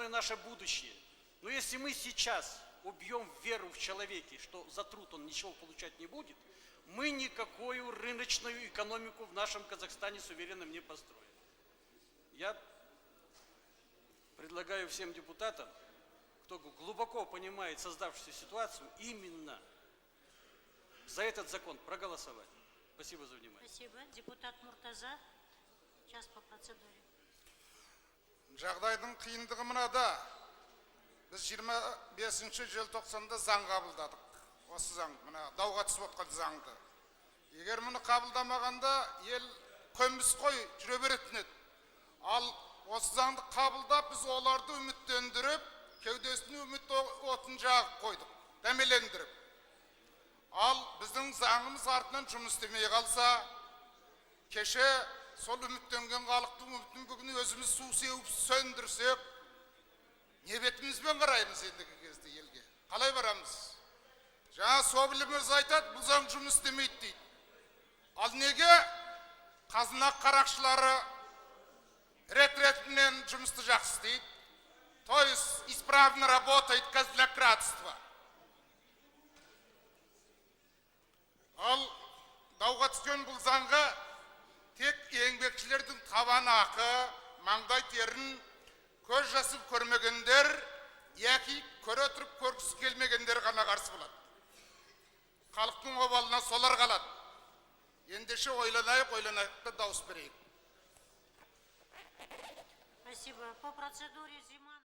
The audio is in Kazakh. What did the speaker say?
наше будущее. Но если мы сейчас убьем веру в человеке, что за труд он ничего получать не будет, мы никакую рыночную экономику в нашем Казахстане суверенным не построим. Я предлагаю всем депутатам, кто глубоко понимает создавшуюся ситуацию, именно за этот закон проголосовать. Спасибо за внимание. Спасибо. Депутат Муртаза. Сейчас по процедуре. Жағдайдың қиындығы мынада. Біз 25 желтоқсанда заң қабылдадық. Осы заң, мына дауға түсіп отқан заңды. Егер мұны қабылдамағанда, ел көміс қой жүре беретін еді. Ал осы заңды қабылдап, біз оларды үміттендіріп, кеудесіне үміт отын жағып қойдық, дәмелендіріп. Ал біздің заңымыз артынан жұмыс істемей қалса, кеше сол үміттенген халықтың үмітін бүгін өзіміз су сеуіп сөндірсек, не бетімізбен қараймыз ендігі кезде елге? Қалай барамыз? Жаңа Соболев айтады, бұл заң жұмыс істемейді дейді. Ал неге қазына қарақшылары рет-ретінен жұмысты жақсы істейді? То есть исправно работает казнократство. Ал дауға түскен бұл заңға тек еңбекшілердің табан ақы, маңдай терін көз жасы көрмегендер, яки көре тұрып көргісі келмегендер ғана қарсы болады. Халықтың обалына солар қалады. Ендеше ойланайық да дауыс берейік. Спасибо. По процедуре Зиман.